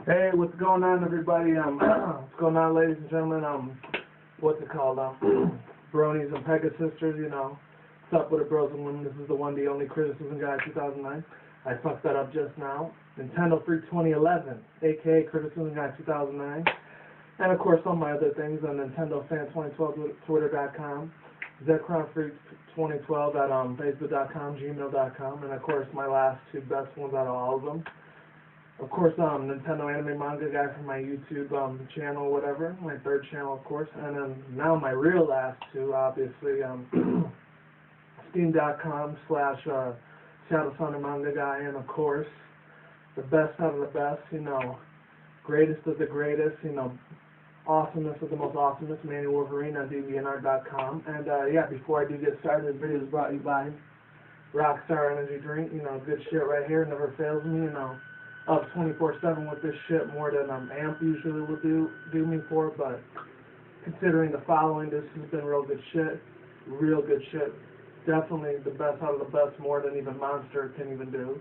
Hey, what's going on, everybody? What's going on, ladies and gentlemen? What's it called? Bronies and pegasisters, you know. What's up with the bros and women? This is the one, the only criticism guy, 2009. I fucked that up just now. Nintendo Freak 2011, aka Criticism Guy 2009. And of course, all my other things on Nintendo Fan 2012 Twitter.com, descrpition 2012 at Facebook.com, Gmail.com, and of course, my last two best ones out of all of them. Of course, Nintendo Anime Manga Guy from my YouTube channel, whatever, my third channel, of course, and then now my real last two, obviously, Steam.com/Shadow Sun and Manga Guy, and of course, the best out of the best, you know, greatest of the greatest, you know, awesomeness of the most awesomest, Manny Wolverine at DeviantArt.com, and yeah, before I do get started, the video is brought to you by Rockstar Energy Drink, you know, good shit right here, never fails me, you know. Up 24/7 with this shit, more than AMP usually would do me for, but considering the following, this has been real good shit. Real good shit. Definitely the best out of the best, more than even Monster can even do.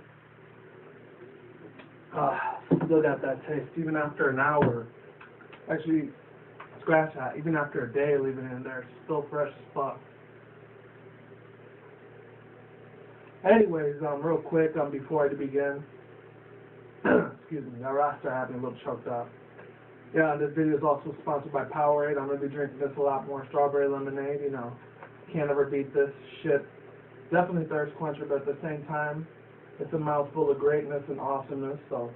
Still got that taste, even after an hour. Actually, scratch that, even after a day leaving it in there, it's still fresh as fuck. Anyways, real quick, before I begin, excuse me, my roster had me a little choked up. Yeah, this video is also sponsored by Powerade. I'm going to be drinking this a lot more. Strawberry lemonade, you know. Can't ever beat this shit. Definitely thirst quencher, but at the same time, it's a mouthful of greatness and awesomeness, so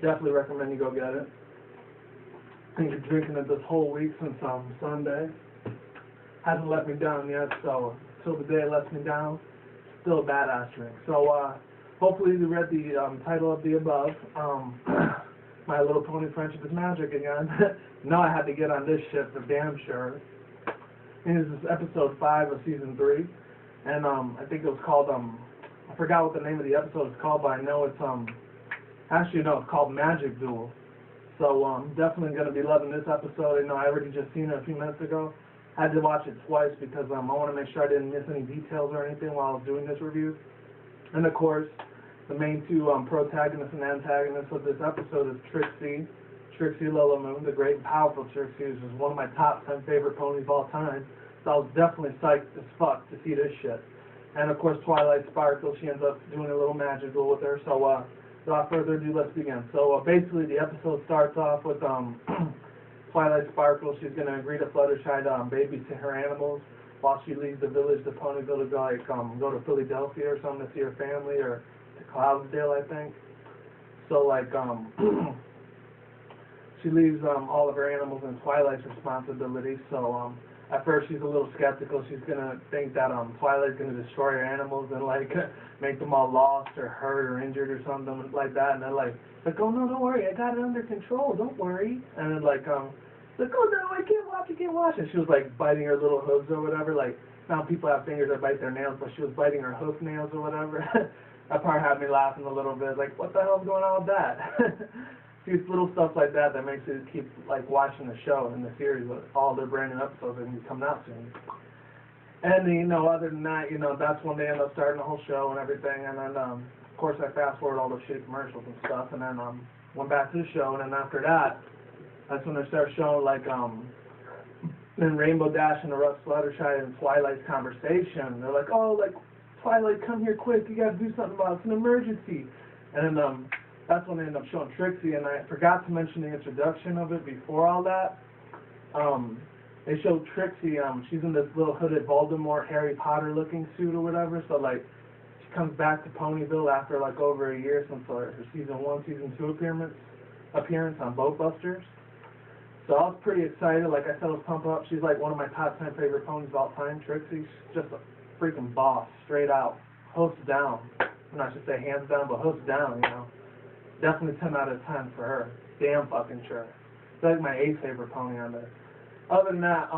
definitely recommend you go get it. I've been drinking it this whole week since Sunday. Hasn't let me down yet, so until the day it lets me down, still a badass drink. So, hopefully you read the title of the above. My Little Pony Friendship is Magic again. No, I had to get on this shit for damn sure. And this is episode 5 of season 3. And I think it was called, I forgot what the name of the episode is called, but I know it's, actually no, it's called Magic Duel. So I'm definitely going to be loving this episode. You know, I already just seen it a few minutes ago. I had to watch it twice because I want to make sure I didn't miss any details or anything while I was doing this review. And of course, the main two protagonists and antagonists of this episode is Trixie Lolamoon, the great and powerful Trixie, which is one of my top 10 favorite ponies of all time. So I was definitely psyched as fuck to see this shit. And of course, Twilight Sparkle, she ends up doing a little magic duel with her. So without further ado, let's begin. So basically, the episode starts off with Twilight Sparkle. She's going to agree to Fluttershy to babysit her animals while she leaves the village to Ponyville to go, go to Philadelphia or something to see her family, or to Cloudsdale, I think. So, she leaves all of her animals in Twilight's responsibility. So, at first she's a little skeptical. She's going to think that Twilight's going to destroy her animals and, make them all lost or hurt or injured or something like that. And they're like, oh, no, don't worry. I got it under control. Don't worry. And then, oh, no, I can't watch. And she was, biting her little hooves or whatever. Now people have fingers that bite their nails, but she was biting her hoof nails or whatever. That part had me laughing a little bit. What the hell's going on with that? See, little stuff like that that makes you keep, watching the show and the series with all their brand new episodes that are coming out soon. And, other than that, that's when they end up starting the whole show and everything. And then, of course, I fast-forward all those shitty commercials and stuff. And then went back to the show. And then after that, that's when they start showing, then Rainbow Dash and the Russ Fluttershy and Twilight's conversation. They're like, oh, Twilight, come here quick. You got to do something about it. It's an emergency. And then that's when they end up showing Trixie. And I forgot to mention the introduction of it before all that. They showed Trixie. She's in this little hooded Voldemort, Harry Potter-looking suit or whatever. So, she comes back to Ponyville after, over a year since her Season 1, Season 2 appearance on Boat Busters. So I was pretty excited. Like I said, I was pumped up. She's one of my top 10 favorite ponies of all time. Trixie, she's just a freaking boss, straight out, hoofs down. I'm not just say hands down, but hoofs down, Definitely 10 out of 10 for her. Damn fucking sure. It's my 8th favorite pony on there. Other than that,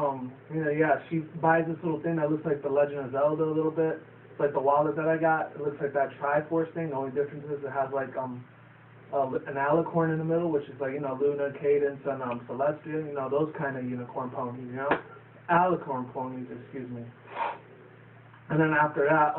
yeah, she buys this little thing that looks like the Legend of Zelda a little bit. It's like the wallet that I got. It looks like that Triforce thing. The only difference is it has an alicorn in the middle, which is Luna, Cadence, and Celestia, those kind of unicorn ponies, alicorn ponies, excuse me. And then after that,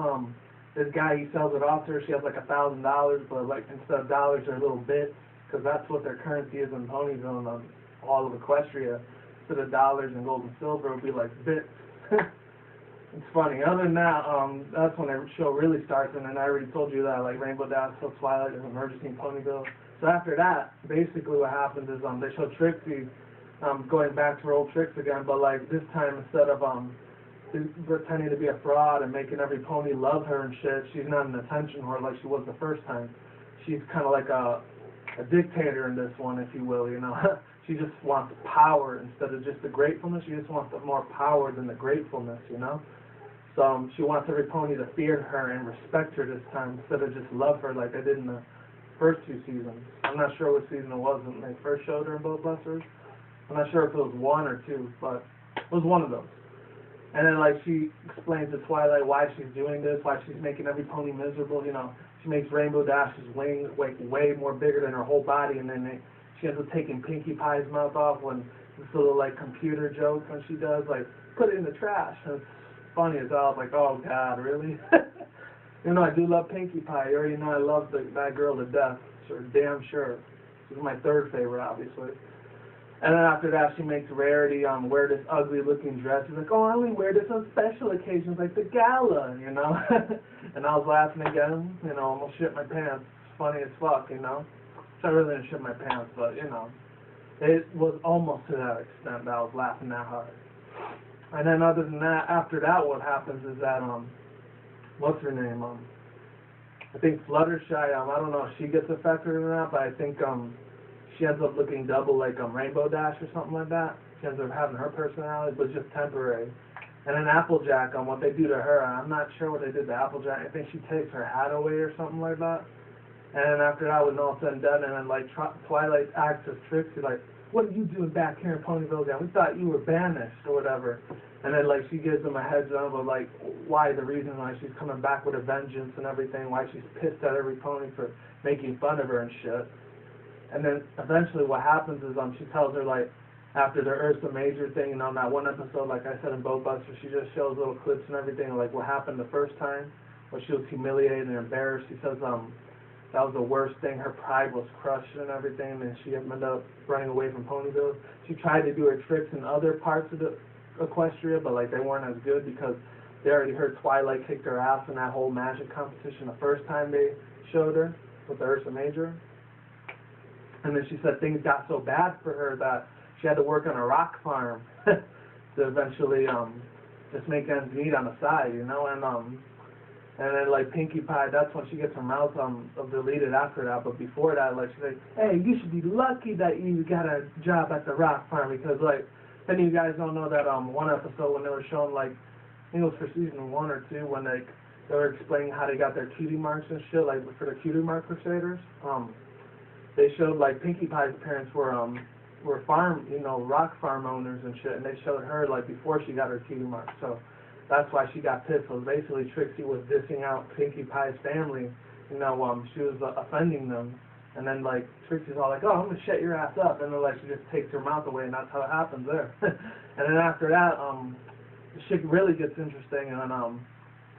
this guy, he sells it off to her. She has $1,000, but instead of dollars, they're little bits. because that's what their currency is in Ponyville and all of Equestria. Instead of dollars and gold and silver, it would be like bits. It's funny. Other than that, that's when the show really starts, and then I already told you that, like, Rainbow Dash till Twilight is emergency in Ponyville. So after that, basically what happens is they show Trixie going back to her old tricks again, but like this time instead of pretending to be a fraud and making every pony love her and shit, she's not an attention whore like she was the first time. She's kind of like a dictator in this one, if you will, you know. She just wants power instead of just the gratefulness. She just wants more power than the gratefulness, you know. So she wants every pony to fear her and respect her this time instead of just love her like they did in the first 2 seasons. I'm not sure what season it was when they first showed her in Boat Busters. I'm not sure if it was 1 or 2, but it was one of those. And then, like, she explains to Twilight why she's doing this, why she's making every pony miserable, you know. She makes Rainbow Dash's wings, like, way more bigger than her whole body, and then she ends up taking Pinkie Pie's mouth off when this little, like, computer joke when she does, like, put it in the trash. And it's funny as hell. I was like, oh, God, really? You know, I do love Pinkie Pie. You already know I love that girl to death. Sure, damn sure. She's my 3rd favorite, obviously. And then after that, she makes Rarity wear this ugly-looking dress. She's like, oh, I only wear this on special occasions, like the gala, you know. And I was laughing again, you know, almost shit my pants. It's funny as fuck, you know. So I really didn't shit my pants, but, you know, it was almost to that extent that I was laughing that hard. And then other than that, after that, what happens is that, what's her name? I think Fluttershy, I don't know if she gets affected or not, but I think, she ends up looking double like Rainbow Dash or something like that. She ends up having her personality, but just temporary. And then Applejack, what they do to her, I'm not sure what they did to Applejack. I think she takes her hat away or something like that. And then after that, when all said and done, and then like Twilight acts as Trixie, like, what are you doing back here in Ponyville again? We thought you were banished or whatever. And then like she gives them a heads up of like why, the reason why she's coming back with a vengeance and everything, why she's pissed at every pony for making fun of her and shit. And then eventually what happens is she tells her, like, after the Ursa Major thing, you know, in that one episode, like I said in Boat Busters, she just shows little clips and everything, like what happened the first time, where she was humiliated and embarrassed. She says that was the worst thing. Her pride was crushed and everything, and she ended up running away from Ponyville. She tried to do her tricks in other parts of the Equestria, but, like, they weren't as good because they already heard Twilight kicked her ass in that whole magic competition the first time they showed her with the Ursa Major. And then she said things got so bad for her that she had to work on a rock farm to eventually just make ends meet on the side, you know. And then like Pinkie Pie, that's when she gets her mouth deleted after that. But before that, like she's like, hey, you should be lucky that you got a job at the rock farm, because like, if any of you guys don't know that one episode when they were showing, like, I think it was for season 1 or 2, when they were explaining how they got their cutie marks and shit, like for the cutie mark crusaders. They showed, like, Pinkie Pie's parents were farm, you know, rock farm owners and shit, and they showed her, like, before she got her cutie mark. So that's why she got pissed. So basically Trixie was dissing out Pinkie Pie's family, you know, she was offending them. And then, like, Trixie's all like, oh, I'm going to shut your ass up. And then, like, she just takes her mouth away, and that's how it happens there. And then after that, the shit really gets interesting, and then,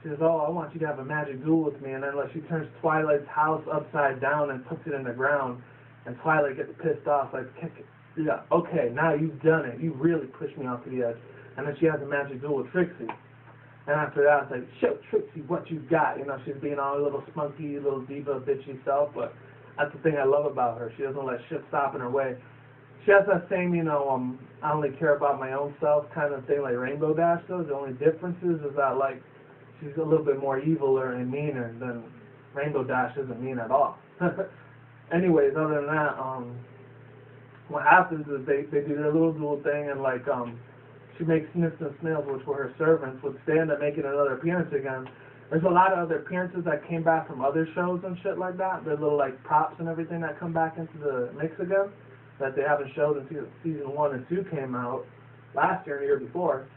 she says, oh, I want you to have a magic duel with me. And then, like, she turns Twilight's house upside down and puts it in the ground. And Twilight gets pissed off, like, yeah, okay, now you've done it. You really pushed me off to the edge. And then she has a magic duel with Trixie. And after that, it's like, show Trixie what you got. You know, she's being all a little spunky, little diva, bitchy self. But that's the thing I love about her. She doesn't let shit stop in her way. She has that same, you know, I only care about my own self kind of thing like Rainbow Dash does. The only difference is that, like, she's a little bit more eviler and meaner than Rainbow Dash isn't mean at all. Anyways, other than that, what happens is they do their little duel thing, and like she makes Snips and Snails, which were her servants, would stand up making another appearance again. There's a lot of other appearances that came back from other shows and shit like that. There's little like props and everything that come back into the mix again that they haven't showed until season 1 and 2 came out last year and the year before.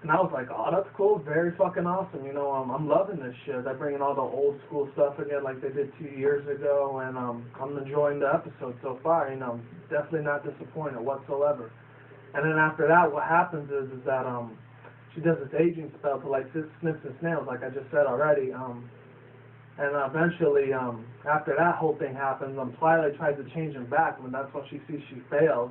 And I was like, oh, that's cool, very fucking awesome. You know, I'm loving this shit. They're bringing all the old school stuff again like they did 2 years ago, and I'm enjoying the episode so far. You know, definitely not disappointed whatsoever. And then after that, what happens is that she does this aging spell to like Snips and Snails, like I just said already. And eventually, after that whole thing happens, Twilight tries to change him back, and that's when she sees she fails.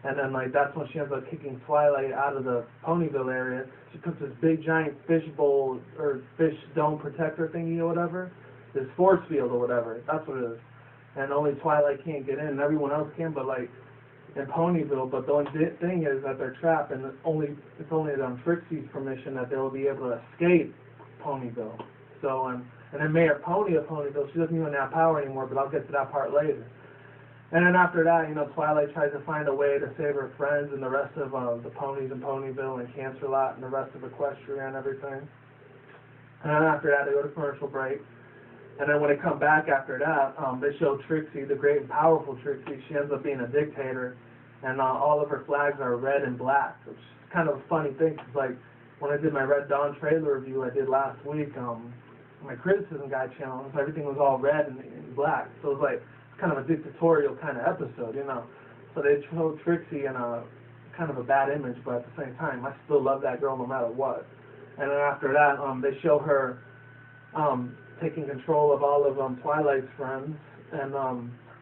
And then, like, that's when she ends up kicking Twilight out of the Ponyville area. She puts this big giant fish bowl, or fish dome protector thingy or whatever. This force field or whatever. That's what it is. And only Twilight can't get in, and everyone else can, but, like, in Ponyville. But the only thing is that they're trapped, and it's only on Trixie's permission that they'll be able to escape Ponyville. So, and then Mayor Pony of Ponyville, she doesn't even have power anymore, but I'll get to that part later. And then after that, you know, Twilight tries to find a way to save her friends and the rest of the ponies in Ponyville and Cancerlot and the rest of Equestria and everything. And then after that, they go to commercial break. And then when they come back after that, they show Trixie, the great and powerful Trixie. She ends up being a dictator, and all of her flags are red and black, which is kind of a funny thing. Cause, like, when I did my Red Dawn trailer review I did last week, my criticism guide channel, everything was all red and black. So it was like kind of a dictatorial kind of episode, you know. So they showed Trixie in a kind of a bad image, but at the same time, I still love that girl no matter what. And then after that, they show her taking control of all of Twilight's friends, and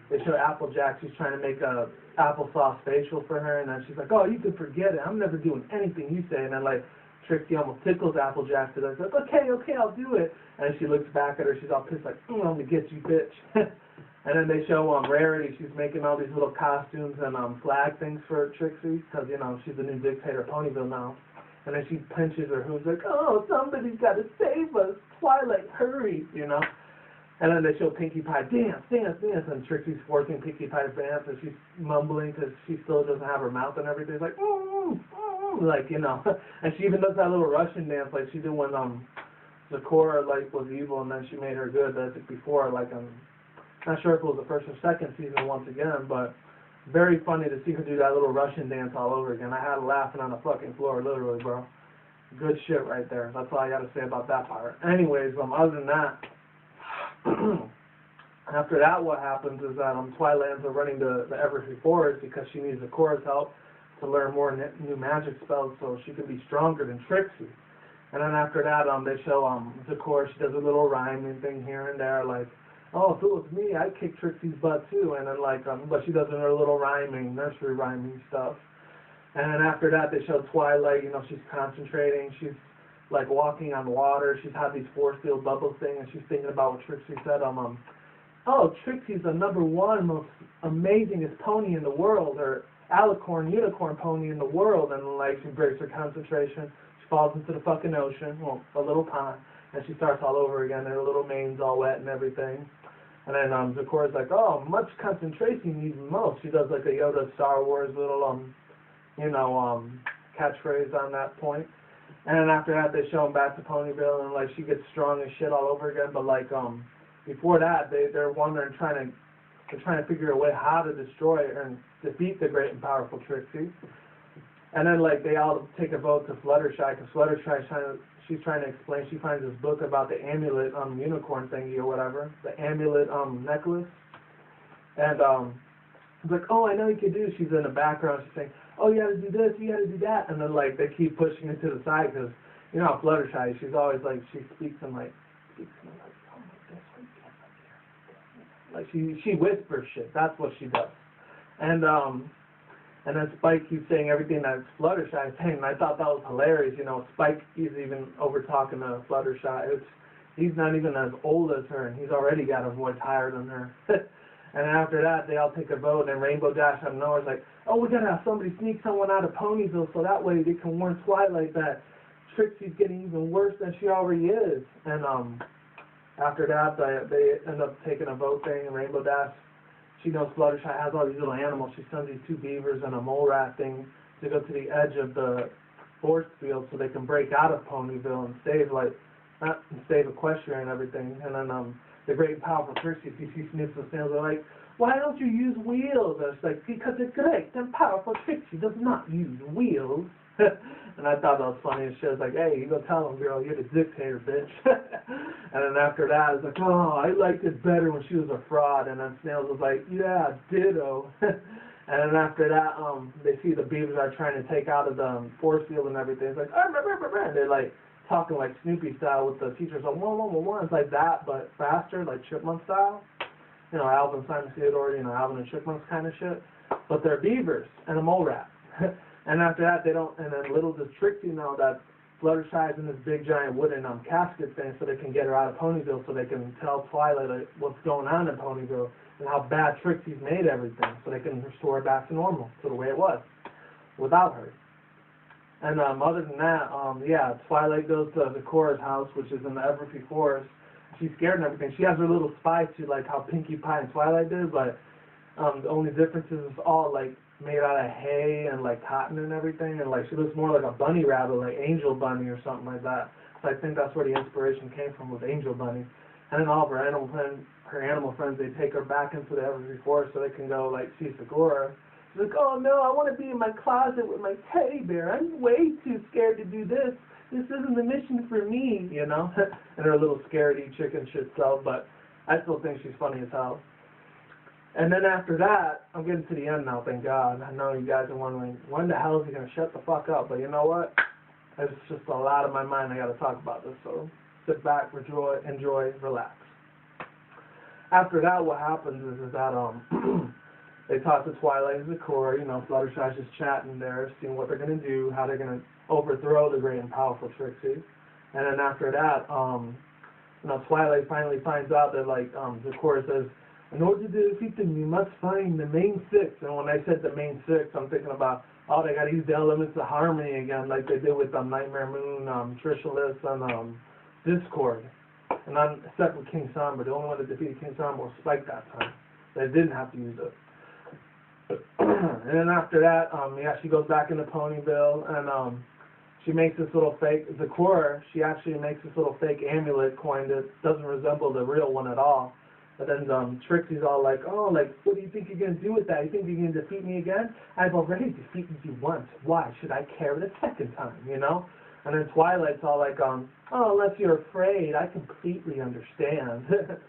they show Applejack. She's trying to make a applesauce facial for her, and then she's like, "Oh, you can forget it. I'm never doing anything you say." And then, like, Trixie almost tickles Applejack to like, okay, I'll do it. And she looks back at her, she's all pissed, like, I'm gonna get you, bitch. And then they show Rarity, she's making all these little costumes and flag things for Trixie, because, you know, she's the new dictator of Ponyville now. And then she pinches her who's like, oh, somebody's got to save us, Twilight, hurry, you know. And then they show Pinkie Pie, dance, and Trixie's forcing Pinkie Pie to dance, and she's mumbling because she still doesn't have her mouth and everything. It's like, like, you know. And she even does that little Russian dance like she did when Zecora, like, was evil, and then she made her good. That's before, like, not sure if it was the first or second season once again, but very funny to see her do that little Russian dance all over again. I had laughing on the fucking floor, literally, bro. Good shit right there. That's all I got to say about that part. Anyways, other than that, after that, what happens is that Twilight ends up running to the Everfree Forest because she needs Zecora's help to learn more new magic spells so she can be stronger than Trixie. And then after that, they show Zecora. She does a little rhyming thing here and there, like, oh, if it was me, I'd kick Trixie's butt too. And then, like, but she does her little rhyming, nursery rhyming stuff. And then after that, they show Twilight. You know, she's concentrating. She's like walking on water. She's had these force field bubbles thing, and she's thinking about what Trixie said. Oh, Trixie's the #1 most amazingest pony in the world, or alicorn, unicorn pony in the world. And like, she breaks her concentration. She falls into the fucking ocean, well, a little pond, and she starts all over again. And her little mane's all wet and everything. And then Zecora's like, oh, much concentration needs most. She does like a Yoda Star Wars little catchphrase on that point. And then after that, they show him back to Ponyville, and like she gets strong as shit all over again. But like before that, they're wondering, trying to figure a way how to destroy and defeat the great and powerful Trixie. And then like they all take a vote to Fluttershy, because Fluttershy she's trying to explain. She finds this book about the amulet unicorn thingy or whatever, the amulet necklace. And it's like, oh, I know you can do. She's in the background. She's saying, oh, you got to do this, you got to do that. And then, like, they keep pushing it to the side because, you know how Fluttershy, she's always, like, she speaks in, like, oh, like, she whispers shit. That's what she does. And then Spike keeps saying everything that Fluttershy is saying, and I thought that was hilarious. You know, Spike is even over-talking to Fluttershy. He's not even as old as her, and he's already got a voice higher than her. And after that, they all take a vote, and Rainbow Dash out of nowhere is like, oh, we got to have somebody sneak someone out of Ponyville so that way they can warn Twilight that Trixie's getting even worse than she already is. And after that, they end up taking a vote thing, and Rainbow Dash, she knows Fluttershy has all these little animals. She sends these 2 beavers and a mole rat thing to go to the edge of the force field so they can break out of Ponyville and save Equestria and everything. And then the great and powerful Trixie, she sniffs the snails, are like, why don't you use wheels? And it's like, because the great and powerful Trixie does not use wheels. And I thought that was funny as shit. I was like, hey, you go tell him, girl, you're the dictator, bitch. And then after that, it's like, oh, I liked it better when she was a fraud. And then Snails was like, yeah, ditto. And then after that, they see the beavers are trying to take out of the force field and everything. It's like, and they like talking like Snoopy style with the teachers like, 1, it's like that, but faster, like Chipmunk style. You know, Alvin, Simon, Theodore, you know, Alvin and Chipmunks kind of shit. But they're beavers and a mole rat. And after that, they don't, and then little does Trixie know that Fluttershy's in this big giant wooden casket thing so they can get her out of Ponyville, so they can tell Twilight like, what's going on in Ponyville and how bad Trixie's made everything, so they can restore her back to normal, to the way it was, without her. And other than that, yeah, Twilight goes to Zecora's house, which is in the Everfree Forest. She's scared and everything. She has her little spy suit like how Pinkie Pie and Twilight did, but the only difference is it's all like made out of hay and like cotton and everything, and like she looks more like a bunny rabbit, like Angel Bunny or something like that. So I think that's where the inspiration came from, with Angel Bunny. And then all of her animal friends, they take her back into the Everfree Forest so they can go like see Zecora. She's like, oh no, I want to be in my closet with my teddy bear. I'm way too scared to do this. This isn't the mission for me, you know? And her little scaredy chicken shit self, but I still think she's funny as hell. And then after that, I'm getting to the end now, thank God. I know you guys are wondering, when the hell is he going to shut the fuck up? But you know what? It's just a lot on my mind. I got to talk about this. So sit back, enjoy, relax. After that, what happens is that they talk to Twilight and Zecora. You know, Fluttershy's just chatting there, seeing what they're going to do, how they're going to overthrow the great and powerful Trixie. And then after that, you know, Twilight finally finds out that, like, Zecora says, in order to defeat them, you must find the main six. And when I said the main six, I'm thinking about, oh, they got to use the elements of harmony again, like they did with Nightmare Moon, Trishulus, and Discord. And except with King Sombra, the only one that defeated King Sombra was Spike that time. They didn't have to use it. And then after that, yeah, she goes back into Ponyville, and she makes this little fake, Zecora, she actually makes this little fake amulet coin that doesn't resemble the real one at all. But then Trixie's all like, oh, like, what do you think you're going to do with that? You think you're going to defeat me again? I've already defeated you once. Why should I care the second time, you know? And then Twilight's all like, oh, unless you're afraid, I completely understand.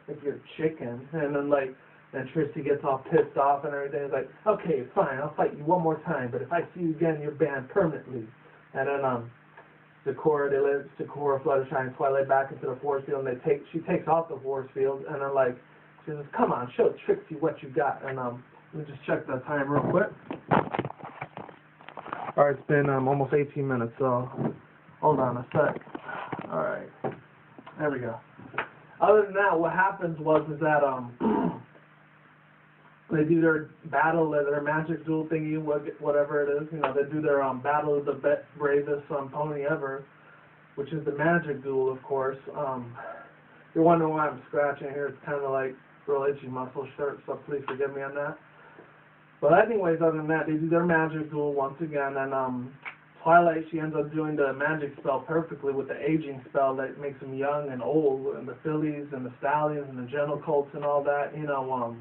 If you're a chicken. And then, like, and Trixie gets all pissed off and everything. It's like, okay, fine, I'll fight you one more time, but if I see you again, you're banned permanently. And then Zecora, Fluttershy, and Twilight back into the force field, and she takes off the force field, and then, like, she says, come on, show Trixie what you got. And let me just check the time real quick. Alright, it's been almost 18 minutes, so hold on a sec. Alright, there we go. Other than that, what happens is that they do their battle, their magic duel thingy, whatever it is. You know, they do their battle of the bravest pony ever, which is the magic duel, of course. You're wondering why I'm scratching here. It's kind of like real itchy muscle shirt, so please forgive me on that. But anyways, other than that, they do their magic duel once again, and Twilight, she ends up doing the magic spell perfectly with the aging spell that makes them young and old, and the fillies and the stallions and the gentle colts and all that, you know.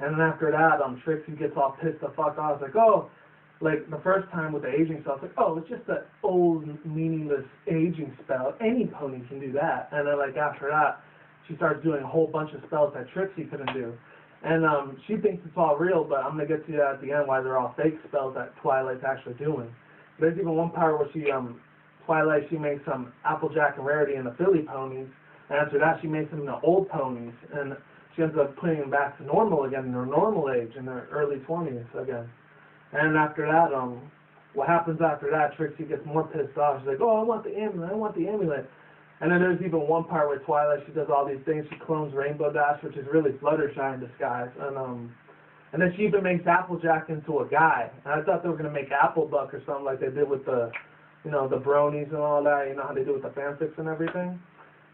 And then after that, Trixie gets all pissed the fuck off. It's like, oh, like the first time with the aging spell, it's like, oh, it's just an old, meaningless aging spell. Any pony can do that. And then, like, after that, she starts doing a whole bunch of spells that Trixie couldn't do. And she thinks it's all real, but I'm going to get to that at the end why they're all fake spells that Twilight's actually doing. There's even one part where Twilight, she makes Applejack and Rarity and the filly ponies, and after that she makes them into old ponies, and she ends up putting them back to normal again, in their normal age, in their early 20s again. And after that, what happens after that, Trixie gets more pissed off. She's like, oh, I want the amulet. And then there's even one part where Twilight, she does all these things. She clones Rainbow Dash, which is really Fluttershy in disguise. And then she even makes Applejack into a guy. And I thought they were going to make Applebuck or something like they did with the, you know, the bronies and all that. You know how they do with the fanfics and everything?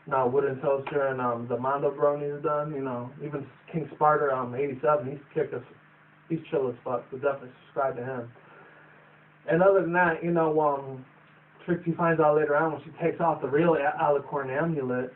No, Wooden Toaster and the Mondo bronies done. You know, even King Sparta 87, he's kicked us. He's chill as fuck, so definitely subscribe to him. And other than that, you know, Trixie finds out later on when she takes off the real Alicorn amulet,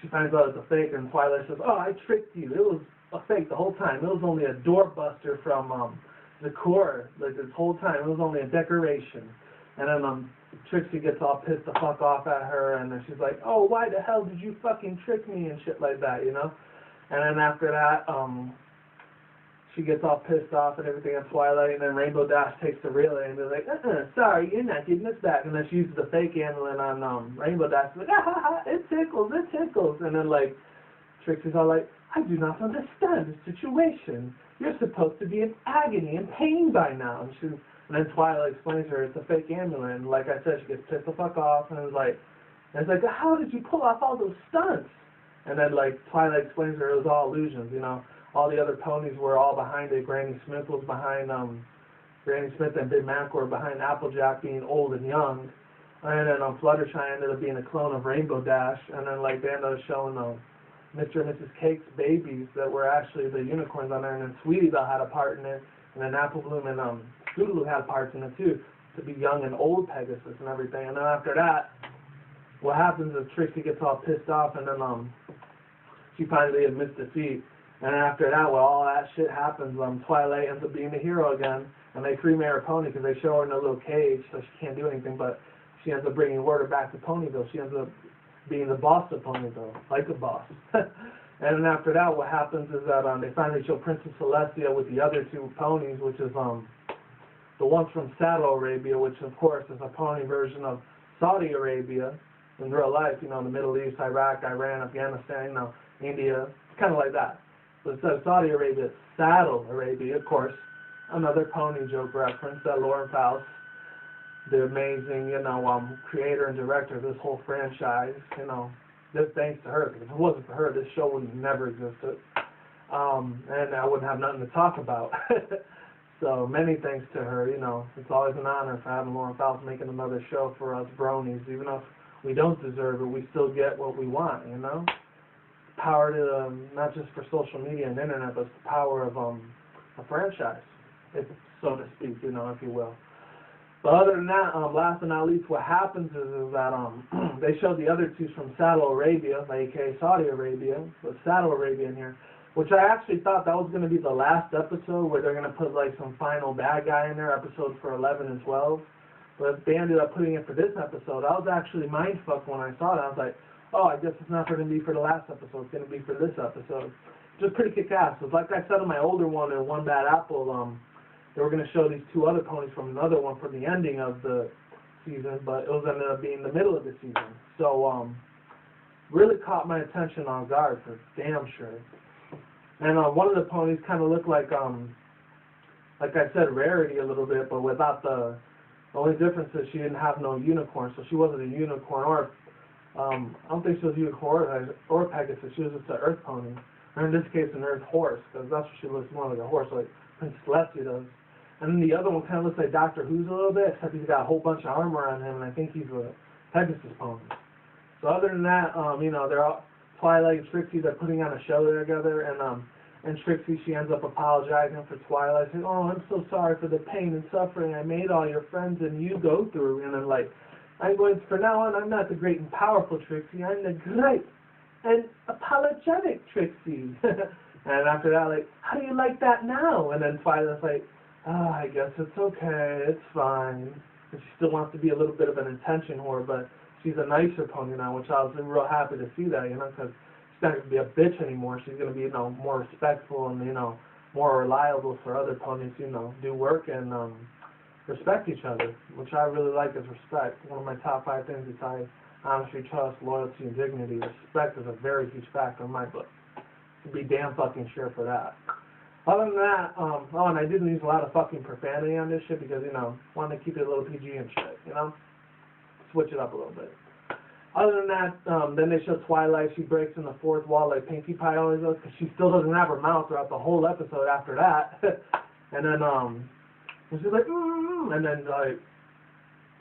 she finds out it's a fake, and Twilight says, oh, I tricked you. It was a fake the whole time. It was only a doorbuster from Zecora, like this whole time. It was only a decoration. And then Trixie gets all pissed the fuck off at her, and then she's like, oh, why the hell did you fucking trick me and shit like that, you know? And then after that, she gets all pissed off and everything on Twilight, and then Rainbow Dash takes the real and they're like, sorry, you're not getting us back. And then she uses the fake amulet on Rainbow Dash, like, it tickles, and then like Trixie's all like, I do not understand the situation. You're supposed to be in agony and pain by now. And then Twilight explains to her it's a fake amulet, and like I said, she gets pissed the fuck off, and it's like, how did you pull off all those stunts? And then like Twilight explains to her it was all illusions, you know. All the other ponies were all behind it. Granny Smith was behind, Granny Smith and Big Mac were behind Applejack being old and young. And then Fluttershy ended up being a clone of Rainbow Dash. And then like they ended up showing Mr. and Mrs. Cake's babies that were actually the unicorns on there. And then Sweetie Belle had a part in it. And then Apple Bloom and Scootaloo had parts in it too, to be young and old Pegasus and everything. And then after that, what happens is Trixie gets all pissed off, and then she finally admits defeat. And after that, when all that shit happens, Twilight ends up being the hero again, and they cremate her pony because they show her in a little cage, so she can't do anything, but she ends up bringing order back to Ponyville. She ends up being the boss of Ponyville, like a boss. And then after that, what happens is that they finally show Princess Celestia with the other two ponies, which is the ones from Saddle Arabia, which of course is a pony version of Saudi Arabia in real life, you know, in the Middle East, Iraq, Iran, Afghanistan, you know, India, kind of like that. So instead of Saudi Arabia, it's Saddle Arabia, of course. Another pony joke reference that Lauren Faust, the amazing, you know, creator and director of this whole franchise, you know, this thanks to her, because if it wasn't for her, this show would have never existed. And I wouldn't have nothing to talk about. So many thanks to her, you know. It's always an honor for having Lauren Faust making another show for us bronies. Even if we don't deserve it, we still get what we want, you know. Power to not just for social media and internet, but the power of a franchise, if so to speak, you know, if you will. But other than that, last but not least, what happens is that they showed the other two from Saddle Arabia, aka Saudi Arabia, but Saddle Arabia in here, which I actually thought that was going to be the last episode where they're going to put like some final bad guy in there, episodes for 11 and 12. But they ended up putting it for this episode. I was actually mindfucked when I saw it. I was like, oh, I guess it's not going to be for the last episode. It's going to be for this episode. Just pretty kick-ass. It's like I said in my older one, in One Bad Apple, they were going to show these two other ponies from another one from the ending of the season, but it was ended up being the middle of the season. So, really caught my attention on guard for damn sure. And one of the ponies kind of looked like I said, Rarity a little bit, but without the only difference is she didn't have no unicorn, so she wasn't a unicorn, or I don't think she was a unicorn or Pegasus. She was just an earth pony, or in this case an earth horse, because that's what she looks more like, a horse, like Princess Celestia does. And then the other one kind of looks like Doctor Who's a little bit, except he's got a whole bunch of armor on him, and I think he's a Pegasus pony. So other than that, you know, they're all, Twilight and Trixie, they're putting on a show together, and Trixie, she ends up apologizing for Twilight, saying, oh, I'm so sorry for the pain and suffering I made all your friends and you go through. And then, like, I'm going, for now on, I'm not the great and powerful Trixie, I'm the great and apologetic Trixie. And after that, like, how do you like that now? And then Twilight's like, oh, I guess it's okay, it's fine. And she still wants to be a little bit of an attention whore, but she's a nicer pony now, which I was real happy to see that, you know, because she's not going to be a bitch anymore. She's going to be, you know, more respectful and, you know, more reliable for other ponies, you know, do work and respect each other, which I really like is respect. One of my top 5 things besides honesty, trust, loyalty, and dignity. Respect is a very huge factor in my book. To be damn fucking sure for that. Other than that, oh, and I didn't use a lot of fucking profanity on this shit because, you know, wanted to keep it a little PG and shit, you know? Switch it up a little bit. Other than that, then they show Twilight. She breaks in the fourth wall like Pinkie Pie always does because she still doesn't have her mouth throughout the whole episode after that. And then, she's like,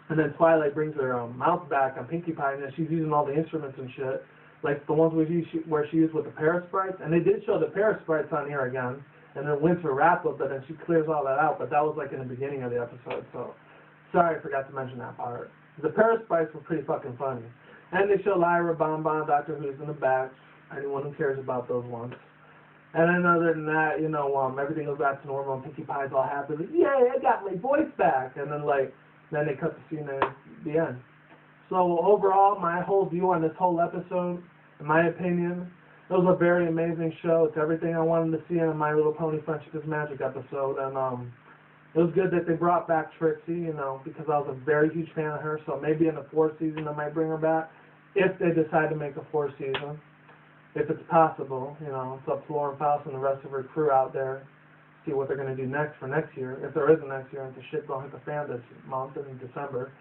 and then Twilight brings her mouth back on Pinkie Pie, and then she's using all the instruments and shit, like the ones where she used with the Parasprites. And they did show the Parasprites on here again, and then Winter wrap-up, but then she clears all that out, but that was like in the beginning of the episode, so sorry I forgot to mention that part. The Parasprites were pretty fucking funny. And they show Lyra, Bonbon, Doctor Who's in the back, anyone who cares about those ones. And then other than that, you know, everything goes back to normal, and Pinkie Pie's all happy, like, yay, I got my voice back, and then they cut the scene at the end. So overall, my whole view on this whole episode, in my opinion, it was a very amazing show. It's everything I wanted to see in a My Little Pony Friendship is Magic episode, and it was good that they brought back Trixie, you know, because I was a very huge fan of her, so maybe in the 4th season I might bring her back, if they decide to make a 4th season, if it's possible, you know. It's up to Lauren Faust and the rest of her crew out there, see what they're going to do next for next year, if there is a next year, and the shit don't hit the fan this month in December,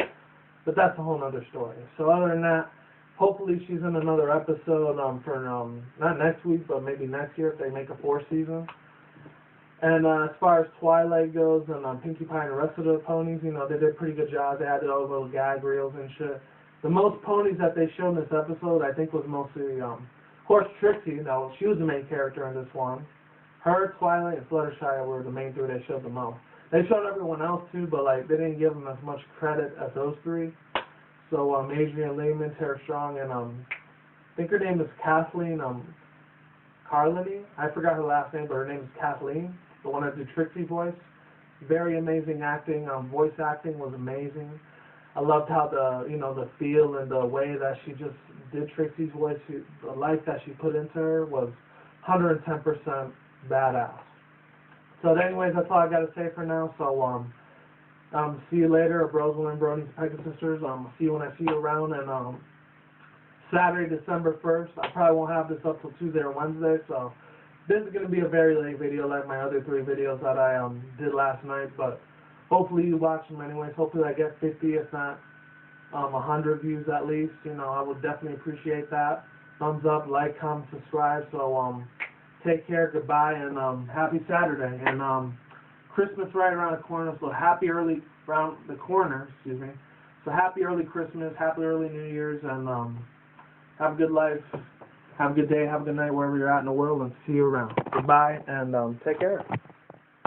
but that's a whole other story. So other than that, hopefully she's in another episode for, not next week, but maybe next year if they make a 4th season. And as far as Twilight goes and Pinkie Pie and the rest of the ponies, you know, they did a pretty good job. They had all those gag reels and shit. The most ponies that they showed in this episode, I think, was mostly, of course, Trixie. Now, she was the main character in this one. Her, Twilight, and Fluttershy were the main 3 they showed the most. They showed everyone else too, but like they didn't give them as much credit as those 3. So Adrienne Lehman, Tara Strong, and I think her name is Kathleen Carlini. I forgot her last name, but her name is Kathleen, the one that did Trixie's voice. Very amazing acting. Voice acting was amazing. I loved how the feel and the way that she just did Trixie's voice. The life that she put into her was 110% badass. So anyways, that's all I got to say for now. So see you later, Rosalind, bronies, pegasisters. See you when I see you around. And Saturday, December 1st. I probably won't have this up till Tuesday or Wednesday. So this is going to be a very late video like my other 3 videos that I did last night. But hopefully you watch them anyways. Hopefully I get 50, if not 100 views at least. You know, I would definitely appreciate that. Thumbs up, like, comment, subscribe. So take care, goodbye, and happy Saturday. And Christmas right around the corner, so happy early around the corner, excuse me. So happy early Christmas, happy early New Year's, and have a good life, have a good day, have a good night wherever you're at in the world, and see you around. Goodbye, and take care.